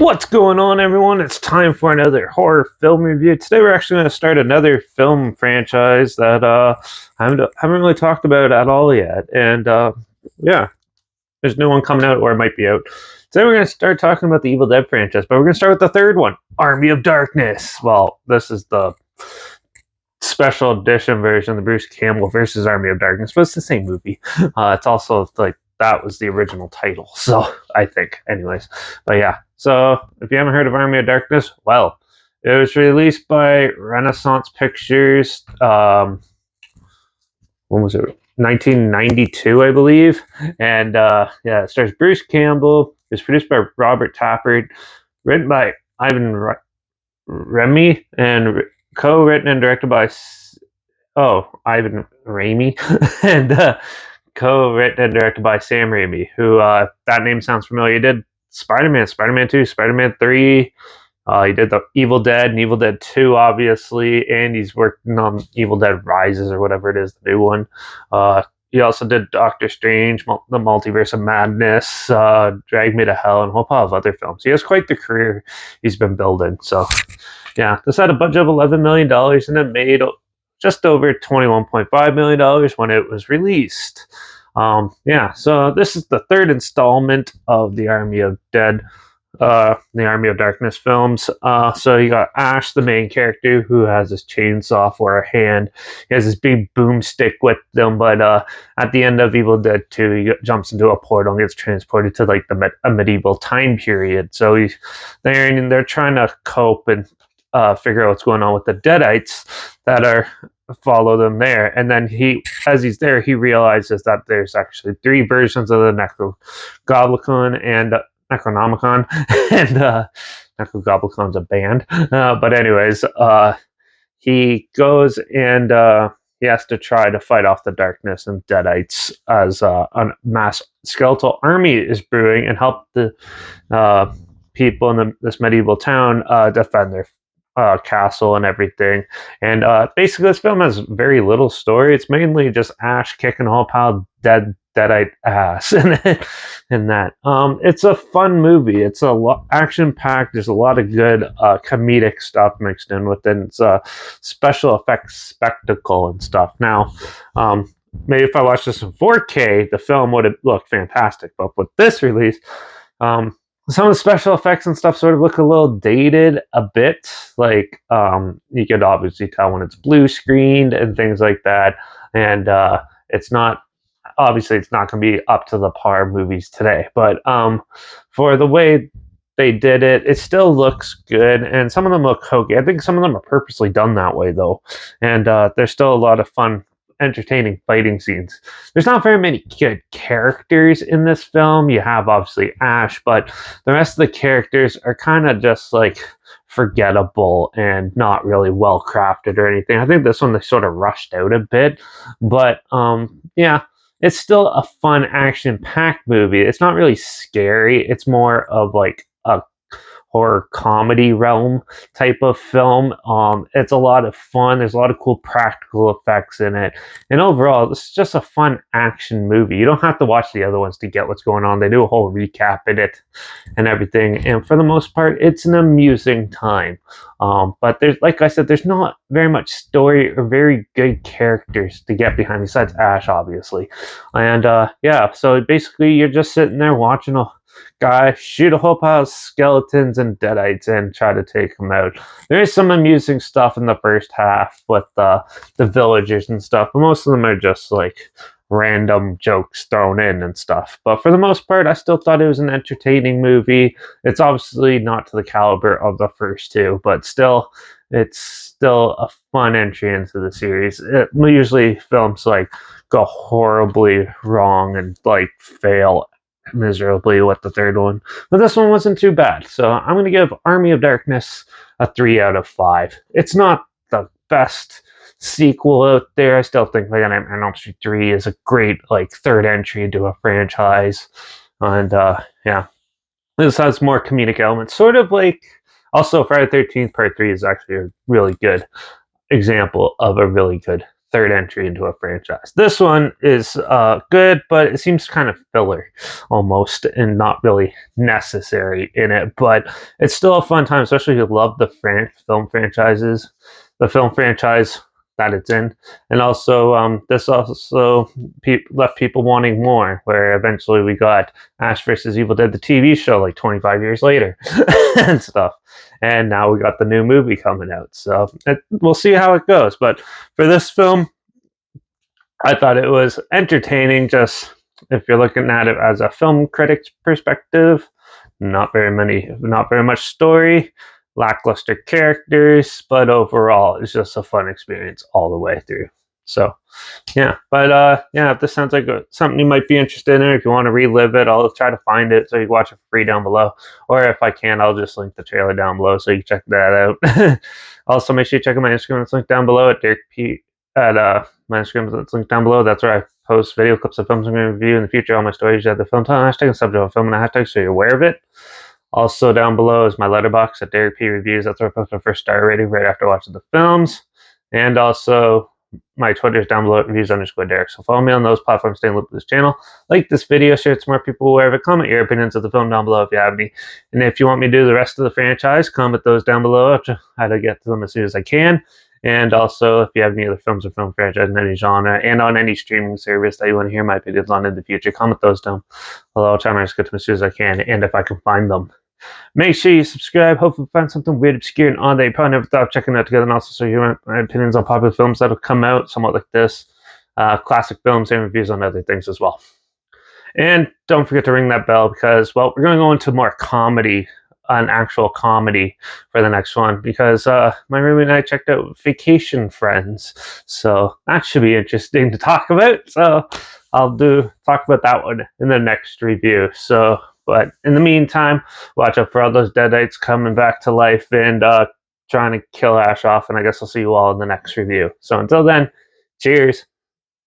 What's going on, everyone? It's time for another horror film review. Today we're actually going to start another film franchise that I haven't really talked about at all yet. And yeah, there's no one coming out, or it might be out. Today we're going to start talking about the Evil Dead franchise, but we're going to start with the third one, Army of Darkness. Well, this is the special edition version, the Bruce Campbell versus Army of Darkness, but it's the same movie. It's also like that was the original title, so I think, anyways. But yeah, so if you haven't heard of Army of Darkness, well, it was released by Renaissance Pictures. When was it? 1992, I believe. And yeah, it stars Bruce Campbell. It was produced by Robert Tappert, written by Ivan Remy, and co-written and directed by Ivan Raimi, and co-written and directed by Sam Raimi, who that name sounds familiar. He did Spider-Man, Spider-Man 2, Spider-Man 3. He did the Evil Dead and Evil Dead 2, obviously, and he's working on Evil Dead Rises or whatever it is, the new one. He also did Doctor Strange, The Multiverse of Madness, Drag Me to Hell, and a whole pile of other films. He has quite the career he's been building. So, yeah, this had a budget of $11 million, and it made just over $21.5 million when it was released. Yeah, so this is the third installment of the Army of Darkness films. So you got Ash, the main character, who has his chainsaw for a hand. He has this big boomstick with him, but at the end of Evil Dead 2, he jumps into a portal and gets transported to like a medieval time period. So he's there, and they're trying to cope and figure out what's going on with the Deadites that are follow them there. And then as he's there, he realizes that there's actually three versions of the Necrogoblicon and Necronomicon, and Necrogoblicon's a band. But anyways, he goes and he has to try to fight off the darkness and Deadites as a mass skeletal army is brewing, and help the people in this medieval town defend their castle and everything. And basically, this film has very little story. It's mainly just Ash kicking a whole pile of deadite ass and that. It's a fun movie. It's a action packed. There's a lot of good comedic stuff mixed in with it. It's a special effects spectacle and stuff. Now, maybe if I watched this in 4K, the film would have looked fantastic. But with this release, some of the special effects and stuff sort of look a little dated a bit. Like, you could obviously tell when it's blue screened and things like that. And it's not going to be up to the par movies today. But for the way they did it, it still looks good. And some of them look hokey. I think some of them are purposely done that way, though. And there's still a lot of fun, entertaining fighting scenes. There's not very many good characters in this film. You have obviously Ash, but the rest of the characters are kind of just like forgettable and not really well crafted or anything. I think this one they sort of rushed out a bit, but yeah, it's still a fun action packed movie. It's not really scary. It's more of like a horror comedy realm type of film. It's a lot of fun. There's a lot of cool practical effects in it, and overall, this is just a fun action movie. You don't have to watch the other ones to get what's going on. They do a whole recap in it and everything, and for the most part, it's an amusing time. But there's, like I said, there's not very much story or very good characters to get behind besides Ash, obviously. And yeah, so basically, you're just sitting there watching a guy shoot a whole pile of skeletons and deadites and try to take them out. There is some amusing stuff in the first half with the villagers and stuff, but most of them are just like random jokes thrown in and stuff. But for the most part, I still thought it was an entertaining movie. It's obviously not to the caliber of the first two, but still, it's still a fun entry into the series. Usually films like go horribly wrong and like fail miserably with the third one, but this one wasn't too bad. So I'm going to give Army of Darkness a 3 out of 5. It's not the best sequel out there. I still think like Nightmare on Elm Street 3 is a great like third entry into a franchise, and yeah, this has more comedic elements, sort of like also Friday the 13th Part 3 is actually a really good example of a really good third entry into a franchise. This one is good, but it seems kind of filler almost and not really necessary in it. But it's still a fun time, especially if you love the film franchises, the film franchise that it's in. And also, this also left people wanting more, where eventually we got Ash versus Evil Dead, the TV show, like 25 years later and stuff. And now we got the new movie coming out. So we'll see how it goes. But for this film, I thought it was entertaining. Just if you're looking at it as a film critic's perspective, not very much story, lackluster characters, but overall, it's just a fun experience all the way through. So, yeah, but yeah, if this sounds like something you might be interested in, or if you want to relive it, I'll try to find it so you can watch it for free down below. Or if I can, I'll just link the trailer down below so you can check that out. Also, make sure you check out my Instagram. It's linked down below at Derek P. At my Instagram that's linked down below. That's where I post video clips of films I'm going to review in the future. All my stories have the film title hashtag and subject of film and a hashtag, so you're aware of it. Also down below is my Letterbox at Derek P Reviews. That's where I post my first star rating right after watching the films. And also my Twitter is down below at reviews_Derek. So follow me on those platforms, stay in loop with this channel. Like this video, share it to more people aware of it. Comment your opinions of the film down below if you have any. And if you want me to do the rest of the franchise, comment those down below. I'll try to get to them as soon as I can. And also, if you have any other films or film franchise in any genre and on any streaming service that you want to hear my opinions on in the future, comment those down below. I'll try my best to get to them as soon as I can, and if I can find them. Make sure you subscribe. Hopefully find something weird, obscure, and odd that you probably never thought of checking out together. And also, so you hear my opinions on popular films that have come out, somewhat like this, classic films, and reviews on other things as well. And don't forget to ring that bell because, well, we're going to go into more comedy, an actual comedy for the next one because my roommate and I checked out Vacation Friends. So that should be interesting to talk about. So I'll talk about that one in the next review. So, but in the meantime, watch out for all those deadites coming back to life and trying to kill Ash off. And I guess I'll see you all in the next review. So until then, cheers.